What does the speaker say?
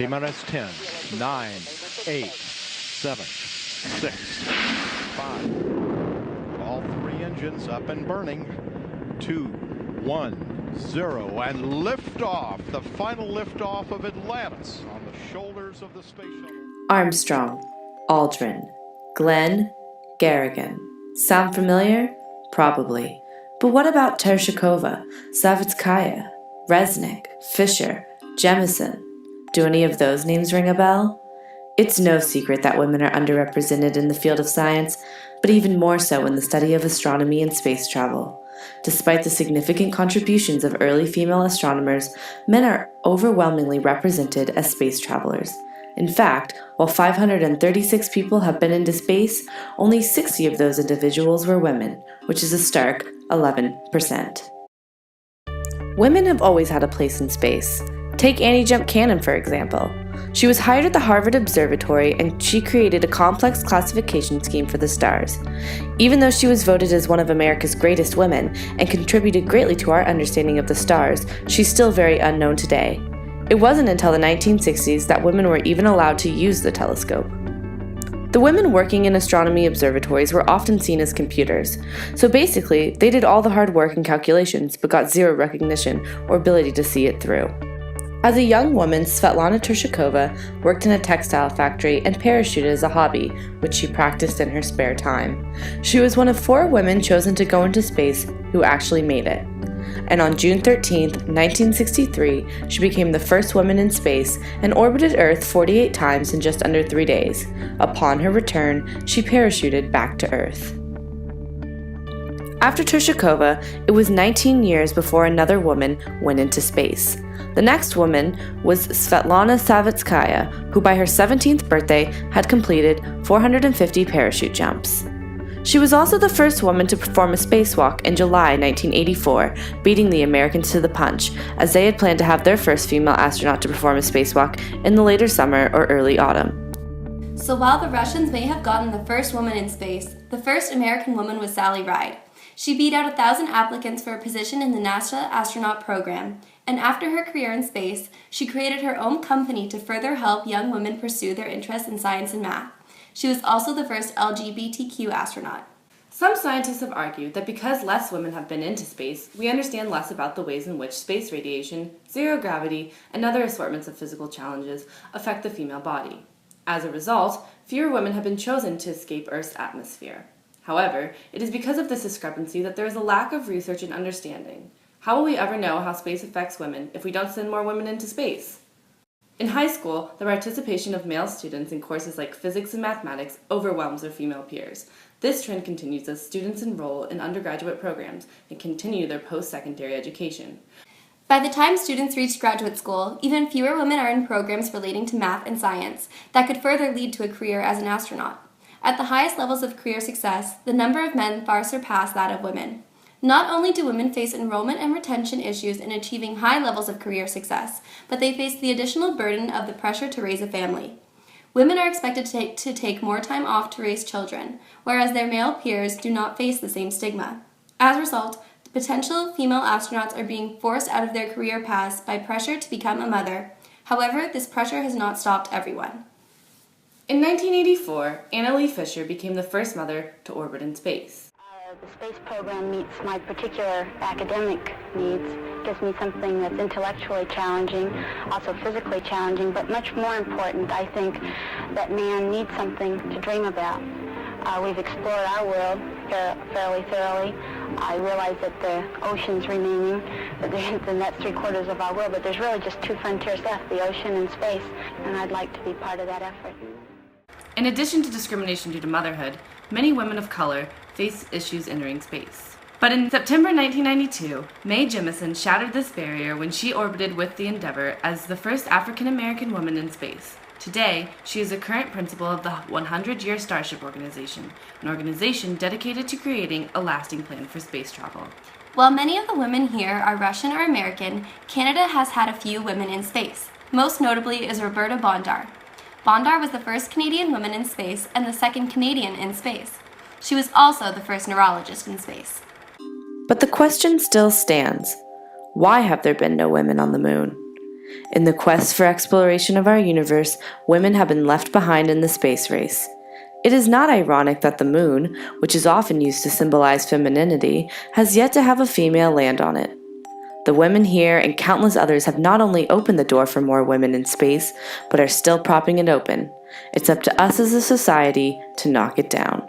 T-minus 10, 9, 8, 7, 6, 5. All three engines up and burning. 2, 1, 0, and liftoff. The final liftoff of Atlantis on the shoulders of the space shuttle. Armstrong, Aldrin, Glenn, Garrigan. Sound familiar? Probably. But what about Tereshkova, Savitskaya, Resnick, Fisher, Jemison? Do any of those names ring a bell? It's no secret that women are underrepresented in the field of science, but even more so in the study of astronomy and space travel. Despite the significant contributions of early female astronomers, men are overwhelmingly represented as space travelers. In fact, while 536 people have been into space, only 60 of those individuals were women, which is a stark 11%. Women have always had a place in space. Take Annie Jump Cannon, for example. She was hired at the Harvard Observatory and she created a complex classification scheme for the stars. Even though she was voted as one of America's greatest women and contributed greatly to our understanding of the stars, she's still very unknown today. It wasn't until the 1960s that women were even allowed to use the telescope. The women working in astronomy observatories were often seen as computers, so basically they did all the hard work and calculations but got zero recognition or ability to see it through. As a young woman, Svetlana Tereshkova worked in a textile factory and parachuted as a hobby, which she practiced in her spare time. She was one of 4 women chosen to go into space who actually made it. And on June 13, 1963, she became the first woman in space and orbited Earth 48 times in just under 3 days. Upon her return, she parachuted back to Earth. After Tereshkova, it was 19 years before another woman went into space. The next woman was Svetlana Savitskaya, who by her 17th birthday had completed 450 parachute jumps. She was also the first woman to perform a spacewalk in July 1984, beating the Americans to the punch, as they had planned to have their first female astronaut to perform a spacewalk in the later summer or early autumn. So while the Russians may have gotten the first woman in space, the first American woman was Sally Ride. She beat out 1,000 applicants for a position in the NASA astronaut program, and after her career in space, she created her own company to further help young women pursue their interests in science and math. She was also the first LGBTQ astronaut. Some scientists have argued that because less women have been into space, we understand less about the ways in which space radiation, zero gravity, and other assortments of physical challenges affect the female body. As a result, fewer women have been chosen to escape Earth's atmosphere. However, it is because of this discrepancy that there is a lack of research and understanding. How will we ever know how space affects women if we don't send more women into space? In high school, the participation of male students in courses like physics and mathematics overwhelms their female peers. This trend continues as students enroll in undergraduate programs and continue their post-secondary education. By the time students reach graduate school, even fewer women are in programs relating to math and science that could further lead to a career as an astronaut. At the highest levels of career success, the number of men far surpass that of women. Not only do women face enrollment and retention issues in achieving high levels of career success, but they face the additional burden of the pressure to raise a family. Women are expected to take more time off to raise children, whereas their male peers do not face the same stigma. As a result, potential female astronauts are being forced out of their career paths by pressure to become a mother. However, this pressure has not stopped everyone. In 1984, Anna Lee Fisher became the first mother to orbit in space. The space program meets my particular academic needs, gives me something that's intellectually challenging, also physically challenging, but much more important, I think, that man needs something to dream about. We've explored our world fairly thoroughly. I realize that the ocean's remaining, and that's 3/4 of our world, but there's really just 2 frontiers left, the ocean and space, and I'd like to be part of that effort. In addition to discrimination due to motherhood, many women of color face issues entering space. But in September 1992, Mae Jemison shattered this barrier when she orbited with the Endeavour as the first African-American woman in space. Today, she is the current principal of the 100-Year Starship Organization, an organization dedicated to creating a lasting plan for space travel. While many of the women here are Russian or American, Canada has had a few women in space. Most notably is Roberta Bondar. Bondar was the first Canadian woman in space and the second Canadian in space. She was also the first neurologist in space. But the question still stands. Why have there been no women on the moon? In the quest for exploration of our universe, women have been left behind in the space race. It is not ironic that the moon, which is often used to symbolize femininity, has yet to have a female land on it. The women here and countless others have not only opened the door for more women in space, but are still propping it open. It's up to us as a society to knock it down.